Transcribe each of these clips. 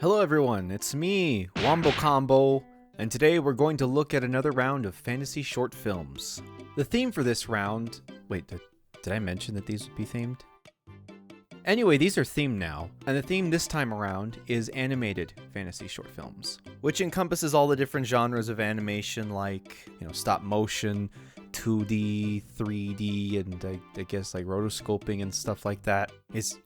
Hello everyone, it's me, Wombo Combo, and today we're going to look at another round of fantasy short films. The theme for this round... Wait, did I mention that these would be themed? Anyway, these are themed now, and the theme this time around is animated fantasy short films, which encompasses all the different genres of animation like, stop motion, 2D, 3D, and I guess like rotoscoping and stuff like that. Is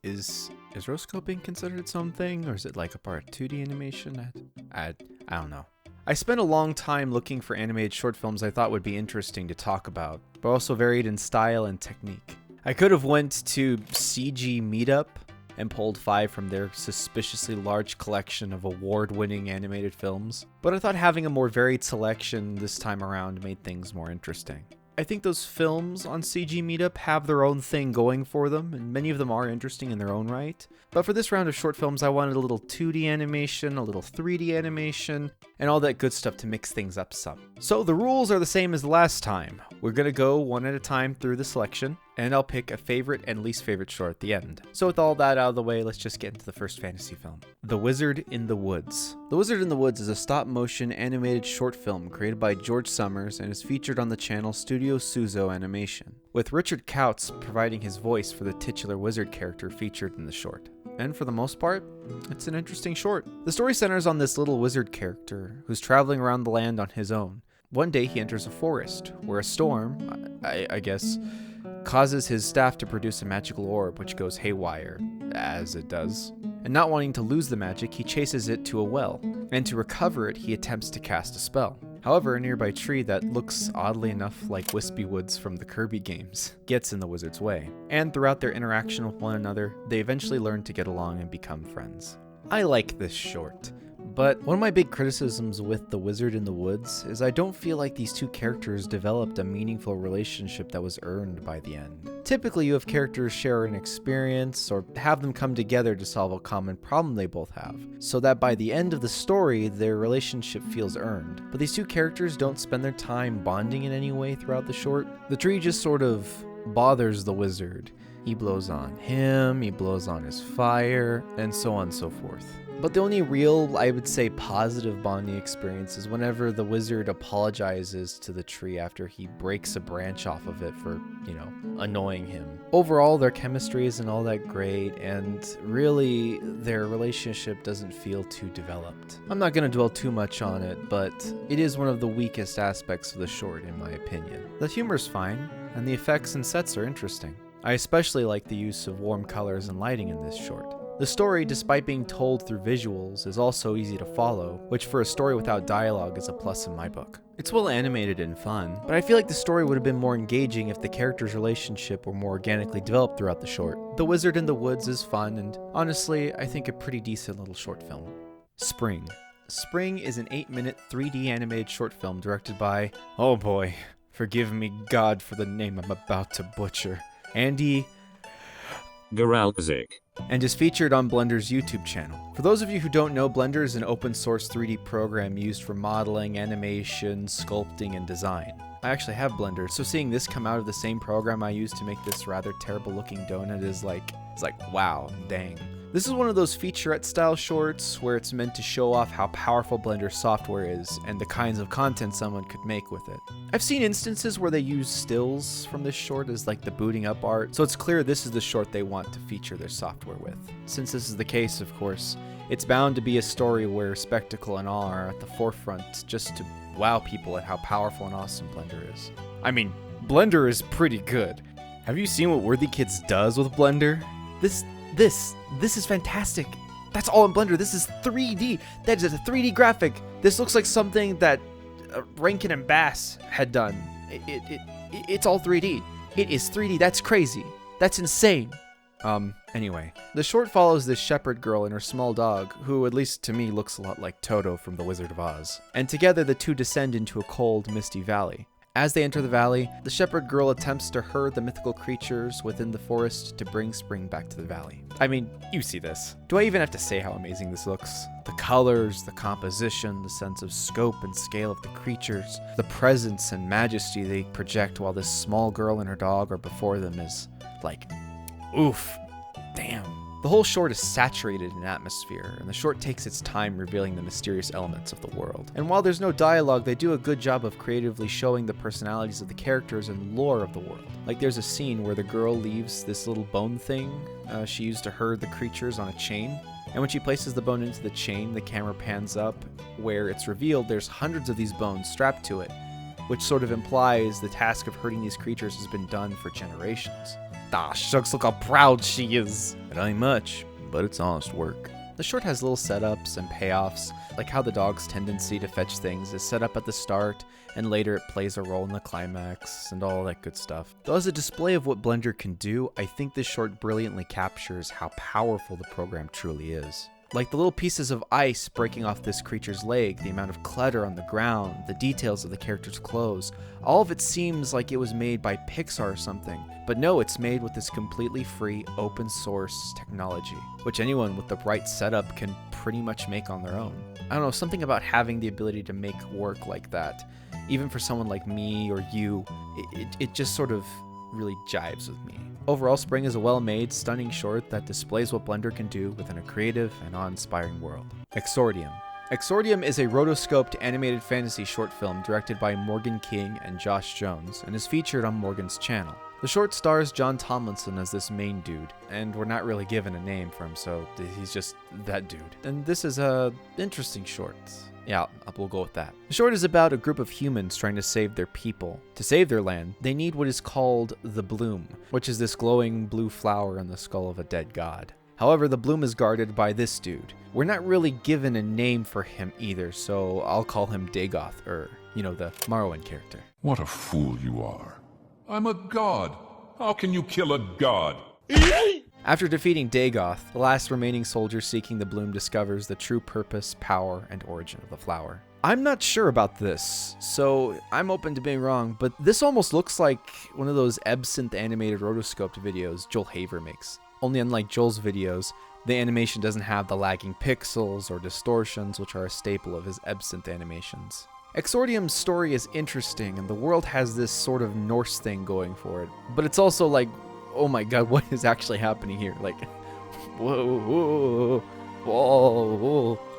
rotoscoping considered its own thing, or is it like a part of 2D animation? I don't know. I spent a long time looking for animated short films I thought would be interesting to talk about, but also varied in style and technique. I could have went to CG Meetup and pulled 5 from their suspiciously large collection of award-winning animated films, but I thought having a more varied selection this time around made things more interesting. I think those films on CG Meetup have their own thing going for them, and many of them are interesting in their own right. But for this round of short films, I wanted a little 2D animation, a little 3D animation, and all that good stuff to mix things up some. So the rules are the same as the last time. We're gonna go one at a time through the selection, and I'll pick a favorite and least favorite short at the end. So with all that out of the way, let's just get into the first fantasy film. The Wizard in the Woods. The Wizard in the Woods is a stop-motion animated short film created by George Summers and is featured on the channel Studio Suzo Animation, with Richard Kautz providing his voice for the titular wizard character featured in the short. And for the most part, it's an interesting short. The story centers on this little wizard character who's traveling around the land on his own. One day he enters a forest where a storm, I guess, causes his staff to produce a magical orb which goes haywire, as it does. And not wanting to lose the magic, he chases it to a well, and to recover it he attempts to cast a spell. However, a nearby tree that looks oddly enough like Wispy Woods from the Kirby games gets in the wizard's way, and throughout their interaction with one another, they eventually learn to get along and become friends. I like this short. But one of my big criticisms with The Wizard in the Woods is I don't feel like these two characters developed a meaningful relationship that was earned by the end. Typically, you have characters share an experience or have them come together to solve a common problem they both have, so that by the end of the story, their relationship feels earned. But these two characters don't spend their time bonding in any way throughout the short. The tree just sort of bothers the wizard. He blows on him, he blows on his fire, and so on and so forth. But the only real, I would say, positive bonding experience is whenever the wizard apologizes to the tree after he breaks a branch off of it for, annoying him. Overall, their chemistry isn't all that great, and really, their relationship doesn't feel too developed. I'm not going to dwell too much on it, but it is one of the weakest aspects of the short, in my opinion. The humor's fine, and the effects and sets are interesting. I especially like the use of warm colors and lighting in this short. The story, despite being told through visuals, is also easy to follow, which for a story without dialogue is a plus in my book. It's well animated and fun, but I feel like the story would have been more engaging if the characters' relationship were more organically developed throughout the short. The Wizard in the Woods is fun, and honestly, I think a pretty decent little short film. Spring. Spring is an 8-minute 3D animated short film directed by, oh boy, forgive me God for the name I'm about to butcher, Andy Garalczyk, and is featured on Blender's YouTube channel. For those of you who don't know, Blender is an open source 3D program used for modeling, animation, sculpting, and design. I actually have Blender, so seeing this come out of the same program I used to make this rather terrible looking donut is like, wow, dang. This is one of those featurette style shorts where it's meant to show off how powerful Blender software is and the kinds of content someone could make with it. I've seen instances where they use stills from this short as like the booting up art, so it's clear this is the short they want to feature their software with. Since this is the case, of course, it's bound to be a story where spectacle and awe are at the forefront just to wow people at how powerful and awesome Blender is. I mean, Blender is pretty good. Have you seen what Worthy Kids does with Blender? This is fantastic. That's all in Blender. This is 3D. That is a 3D graphic. This looks like something that Rankin and Bass had done. It's all 3D. It is 3D. That's crazy. That's insane. Anyway. The short follows this shepherd girl and her small dog, who, at least to me, looks a lot like Toto from The Wizard of Oz. And together the two descend into a cold, misty valley. As they enter the valley, the shepherd girl attempts to herd the mythical creatures within the forest to bring spring back to the valley. I mean, you see this. Do I even have to say how amazing this looks? The colors, the composition, the sense of scope and scale of the creatures, the presence and majesty they project while this small girl and her dog are before them is like, oof, damn. The whole short is saturated in atmosphere, and the short takes its time revealing the mysterious elements of the world. And while there's no dialogue, they do a good job of creatively showing the personalities of the characters and lore of the world. Like there's a scene where the girl leaves this little bone thing she used to herd the creatures on a chain, and when she places the bone into the chain, the camera pans up where it's revealed there's hundreds of these bones strapped to it, which sort of implies the task of herding these creatures has been done for generations. Ah, shucks, look how proud she is. It ain't much, but it's honest work. The short has little setups and payoffs, like how the dog's tendency to fetch things is set up at the start, and later it plays a role in the climax, and all that good stuff. Though as a display of what Blender can do, I think this short brilliantly captures how powerful the program truly is. Like the little pieces of ice breaking off this creature's leg, the amount of clutter on the ground, the details of the character's clothes, all of it seems like it was made by Pixar or something. But no, it's made with this completely free, open source technology, which anyone with the right setup can pretty much make on their own. I don't know, something about having the ability to make work like that, even for someone like me or you, it just sort of really jives with me. Overall, Spring is a well-made, stunning short that displays what Blender can do within a creative and awe-inspiring world. Exordium. Exordium is a rotoscoped animated fantasy short film directed by Morgan King and Josh Jones and is featured on Morgan's channel. The short stars John Tomlinson as this main dude, and we're not really given a name for him, so he's just that dude. And this is a interesting short. Yeah, we'll go with that. The short is about a group of humans trying to save their people. To save their land, they need what is called the bloom, which is this glowing blue flower in the skull of a dead god. However, the bloom is guarded by this dude. We're not really given a name for him either, so I'll call him Dagoth, or, the Morrowind character. What a fool you are. I'm a god. How can you kill a god? After defeating Dagoth, the last remaining soldier seeking the bloom discovers the true purpose, power, and origin of the flower. I'm not sure about this, so I'm open to being wrong, but this almost looks like one of those Absinthe animated rotoscoped videos Joel Haver makes. Only unlike Joel's videos, the animation doesn't have the lagging pixels or distortions which are a staple of his Absinthe animations. Exordium's story is interesting, and the world has this sort of Norse thing going for it, but it's also like, oh my god, what is actually happening here? Like, whoa.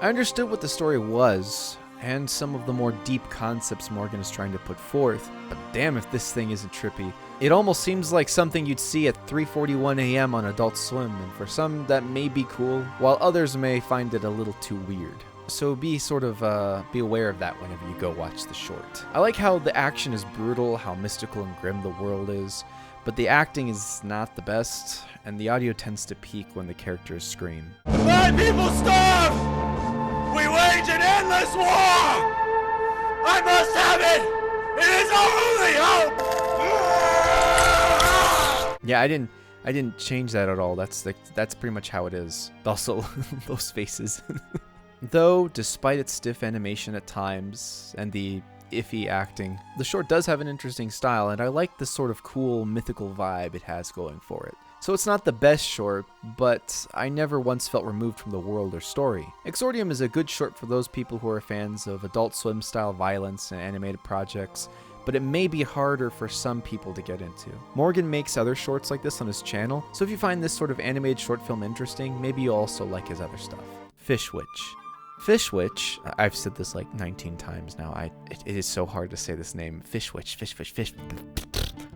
I understood what the story was, and some of the more deep concepts Morgan is trying to put forth, but damn if this thing isn't trippy. It almost seems like something you'd see at 3:41 a.m. on Adult Swim, and for some that may be cool, while others may find it a little too weird. So be aware of that whenever you go watch the short. I like how the action is brutal, how mystical and grim the world is, but the acting is not the best, and the audio tends to peak when the characters scream. My people starve! We wage an endless war! I must have it! It is our only hope! Yeah, I didn't change that at all. That's pretty much how it is. Also, those faces. Though, despite its stiff animation at times, and the iffy acting, the short does have an interesting style, and I like the sort of cool mythical vibe it has going for it. So it's not the best short, but I never once felt removed from the world or story. Exordium is a good short for those people who are fans of Adult Swim style violence and animated projects, but it may be harder for some people to get into. Morgan makes other shorts like this on his channel, so if you find this sort of animated short film interesting, maybe you'll also like his other stuff. Fishwitch. Fishwitch, I've said this like 19 times now, it is so hard to say this name, Fishwitch,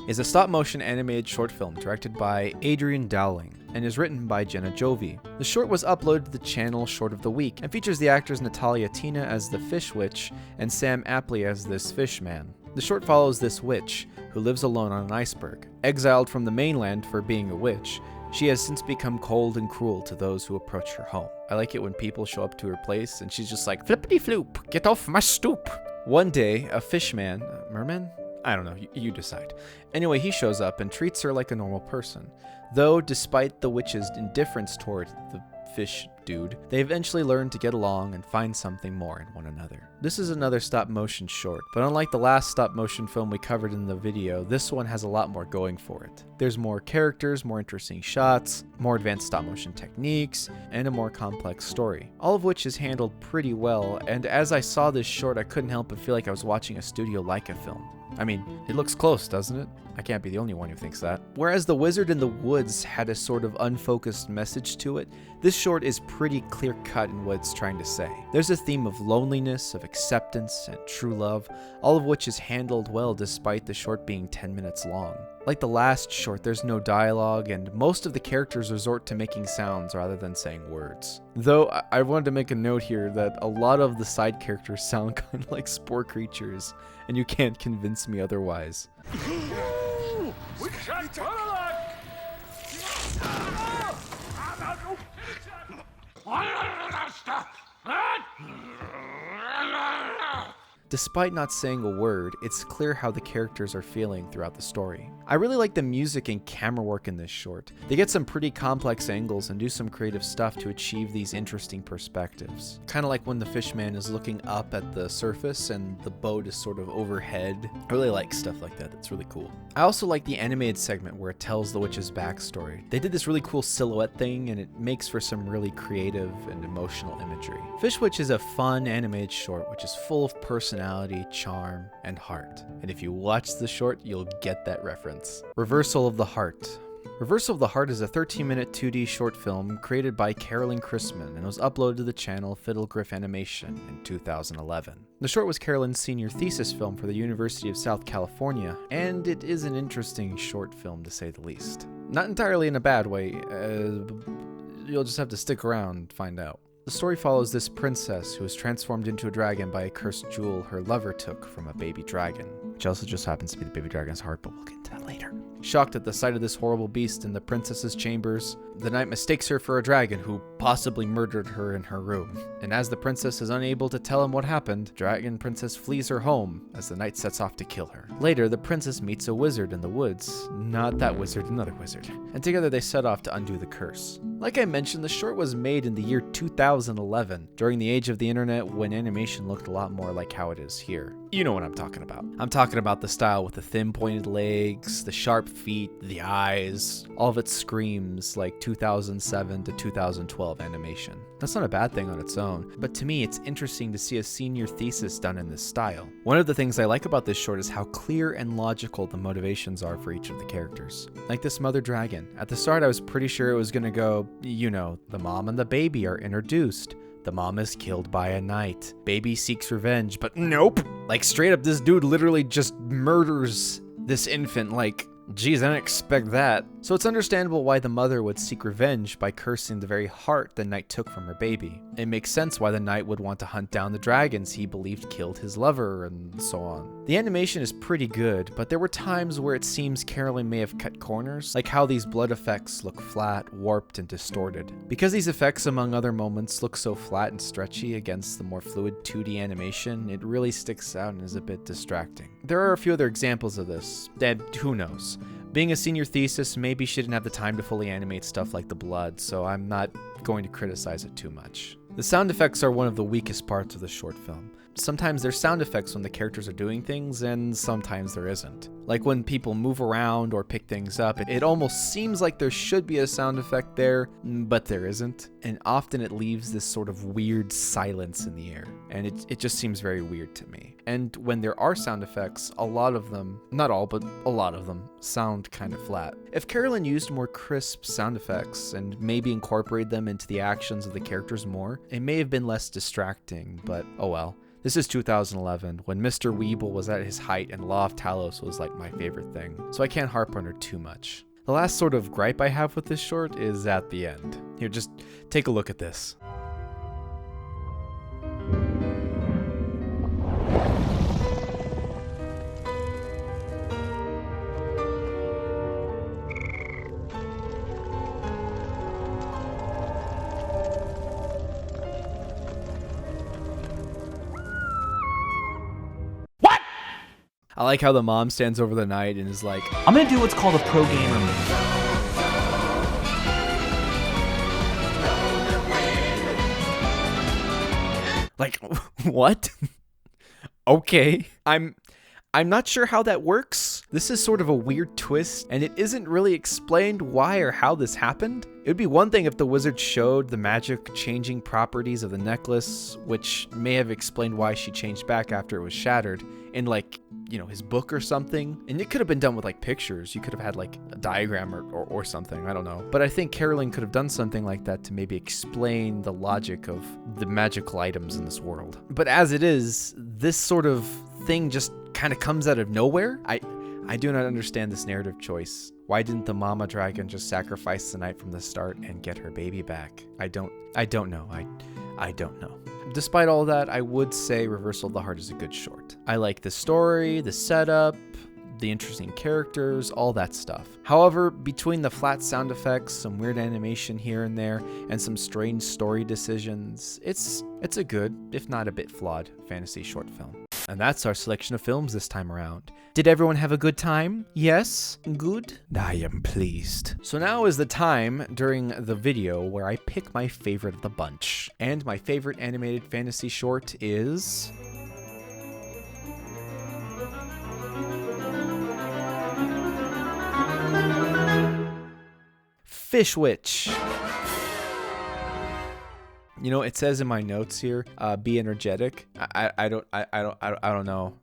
is a stop-motion animated short film directed by Adrian Dowling and is written by Jenna Jovi. The short was uploaded to the channel Short of the Week and features the actors Natalia Tina as the Fish Witch and Sam Apley as this fish man. The short follows this witch, who lives alone on an iceberg. Exiled from the mainland for being a witch, she has since become cold and cruel to those who approach her home. I like it when people show up to her place and she's just like, flippity floop, get off my stoop. One day, a fishman, merman? I don't know, you decide. Anyway, he shows up and treats her like a normal person. Though, despite the witch's indifference toward the fish dude, they eventually learn to get along and find something more in one another. This is another stop-motion short, but unlike the last stop-motion film we covered in the video, this one has a lot more going for it. There's more characters, more interesting shots, more advanced stop-motion techniques, and a more complex story, all of which is handled pretty well, and as I saw this short, I couldn't help but feel like I was watching a Studio Leica film. I mean, it looks close, doesn't it? I can't be the only one who thinks that. Whereas The Wizard in the Woods had a sort of unfocused message to it, this short is pretty clear-cut in what it's trying to say. There's a theme of loneliness, of acceptance, and true love, all of which is handled well despite the short being 10 minutes long. Like the last short, there's no dialogue, and most of the characters resort to making sounds rather than saying words. Though, I wanted to make a note here that a lot of the side characters sound kind of like spore creatures, and you can't convince me otherwise. Despite not saying a word, it's clear how the characters are feeling throughout the story. I really like the music and camera work in this short. They get some pretty complex angles and do some creative stuff to achieve these interesting perspectives. Kind of like when the fishman is looking up at the surface and the boat is sort of overhead. I really like stuff like that, that's really cool. I also like the animated segment where it tells the witch's backstory. They did this really cool silhouette thing and it makes for some really creative and emotional imagery. Fish Witch is a fun animated short which is full of personality, charm, and heart. And if you watch the short, you'll get that reference. Reversal of the Heart. Reversal of the Heart is a 13-minute 2D short film created by Carolyn Chrisman and was uploaded to the channel Fiddlegriff Animation in 2011. The short was Carolyn's senior thesis film for the University of South California, and it is an interesting short film to say the least. Not entirely in a bad way, you'll just have to stick around and find out. The story follows this princess who is transformed into a dragon by a cursed jewel her lover took from a baby dragon, which also just happens to be the baby dragon's heart, but we'll get into that later. Shocked at the sight of this horrible beast in the princess's chambers, the knight mistakes her for a dragon who possibly murdered her in her room. And as the princess is unable to tell him what happened, Dragon Princess flees her home as the knight sets off to kill her. Later, the princess meets a wizard in the woods. Not that wizard, another wizard. And together they set off to undo the curse. Like I mentioned, the short was made in the year 2011, during the age of the internet when animation looked a lot more like how it is here. You know what I'm talking about. I'm talking about the style with the thin pointed legs, the sharp feet, the eyes. All of it screams like 2007 to 2012 animation. That's not a bad thing on its own, but to me it's interesting to see a senior thesis done in this style. One of the things I like about this short is how clear and logical the motivations are for each of the characters. Like this mother dragon. At the start I was pretty sure it was gonna go, you know, the mom and the baby are introduced. The mom is killed by a knight. Baby seeks revenge, but nope. Like straight up this dude literally just murders this infant. Like, geez, I didn't expect that. So it's understandable why the mother would seek revenge by cursing the very heart the knight took from her baby. It makes sense why the knight would want to hunt down the dragons he believed killed his lover, and so on. The animation is pretty good, but there were times where it seems Carolyn may have cut corners, like how these blood effects look flat, warped, and distorted. Because these effects, among other moments, look so flat and stretchy against the more fluid 2D animation, it really sticks out and is a bit distracting. There are a few other examples of this, and who knows? Being a senior thesis, maybe she didn't have the time to fully animate stuff like the blood, so I'm not going to criticize it too much. The sound effects are one of the weakest parts of the short film. Sometimes there's sound effects when the characters are doing things, and sometimes there isn't. Like when people move around or pick things up, it almost seems like there should be a sound effect there, but there isn't. And often it leaves this sort of weird silence in the air, and it just seems very weird to me. And when there are sound effects, a lot of them, not all, but a lot of them, sound kind of flat. If Carolyn used more crisp sound effects and maybe incorporated them into the actions of the characters more, it may have been less distracting, but oh well. This is 2011, when Mr. Weeble was at his height and Law of Talos was like my favorite thing, so I can't harp on her too much. The last sort of gripe I have with this short is at the end. Here, just take a look at this. I like how the mom stands over the knight and is like, I'm gonna do what's called a pro gamer move. Like, what? Okay. I'm not sure how that works. This is sort of a weird twist, and it isn't really explained why or how this happened. It would be one thing if the wizard showed the magic changing properties of the necklace, which may have explained why she changed back after it was shattered, in like, his book or something. And it could have been done with like pictures. You could have had like a diagram or something. I don't know. But I think Carolyn could have done something like that to maybe explain the logic of the magical items in this world. But as it is, this sort of thing just kind of comes out of nowhere. I do not understand this narrative choice. Why didn't the mama dragon just sacrifice the knight from the start and get her baby back? I don't know. I don't know. Despite all that, I would say Reversal of the Heart is a good short. I like the story, the setup, the interesting characters, all that stuff. However, between the flat sound effects, some weird animation here and there, and some strange story decisions, it's a good, if not a bit flawed, fantasy short film. And that's our selection of films this time around. Did everyone have a good time? Yes? Good? I am pleased. So now is the time during the video where I pick my favorite of the bunch. And my favorite animated fantasy short is... Fish Witch. It says in my notes here, be energetic. I don't know.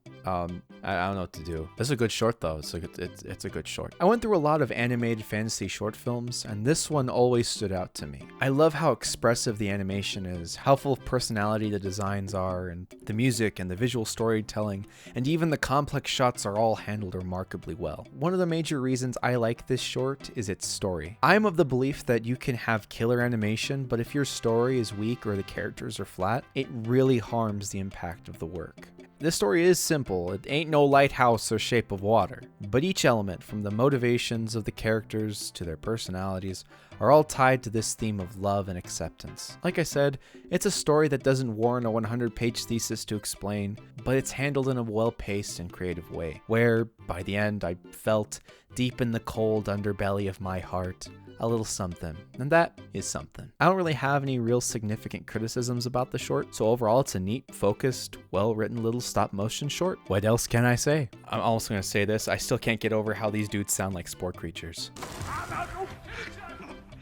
I don't know what to do. This is a good short though. It's a good short. I went through a lot of animated fantasy short films, and this one always stood out to me. I love how expressive the animation is, how full of personality the designs are, and the music and the visual storytelling, and even the complex shots are all handled remarkably well. One of the major reasons I like this short is its story. I'm of the belief that you can have killer animation, but if your story is weak or the characters are flat, it really harms the impact of the work. This story is simple. It ain't no lighthouse or Shape of Water, but each element, from the motivations of the characters to their personalities, are all tied to this theme of love and acceptance. Like I said, it's a story that doesn't warrant a 100-page thesis to explain, but it's handled in a well-paced and creative way, where, by the end, I felt, deep in the cold underbelly of my heart, a little something, and that is something. I don't really have any real significant criticisms about the short, so overall it's a neat, focused, well-written little stop-motion short. What else can I say? I'm also going to say this, I still can't get over how these dudes sound like spore creatures.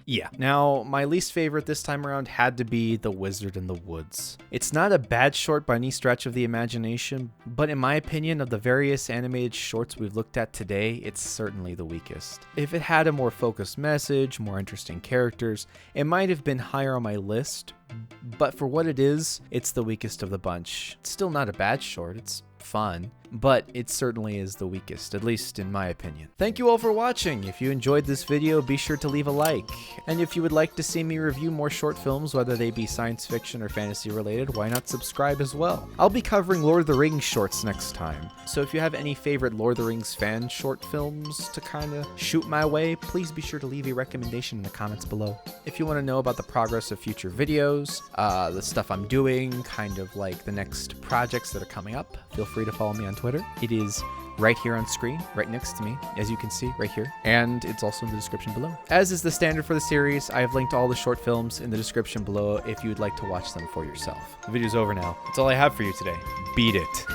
Yeah. Now, my least favorite this time around had to be The Wizard in the Woods. It's not a bad short by any stretch of the imagination, but in my opinion, of the various animated shorts we've looked at today, it's certainly the weakest. If it had a more focused message, more interesting characters, it might have been higher on my list, but for what it is, it's the weakest of the bunch. It's still not a bad short, it's fun, but it certainly is the weakest, at least in my opinion. Thank you all for watching. If you enjoyed this video, be sure to leave a like. And if you would like to see me review more short films, whether they be science fiction or fantasy related, why not subscribe as well? I'll be covering Lord of the Rings shorts next time, so if you have any favorite Lord of the Rings fan short films to kind of shoot my way, please be sure to leave a recommendation in the comments below. If you want to know about the progress of future videos, the stuff I'm doing, kind of like the next projects that are coming up, feel free to follow me on Twitter. It is right here on screen, right next to me, as you can see right here, and it's also in the description below. As is the standard for the series, I have linked all the short films in the description below if you would like to watch them for yourself. The video's over now. That's all I have for you today. Beat it.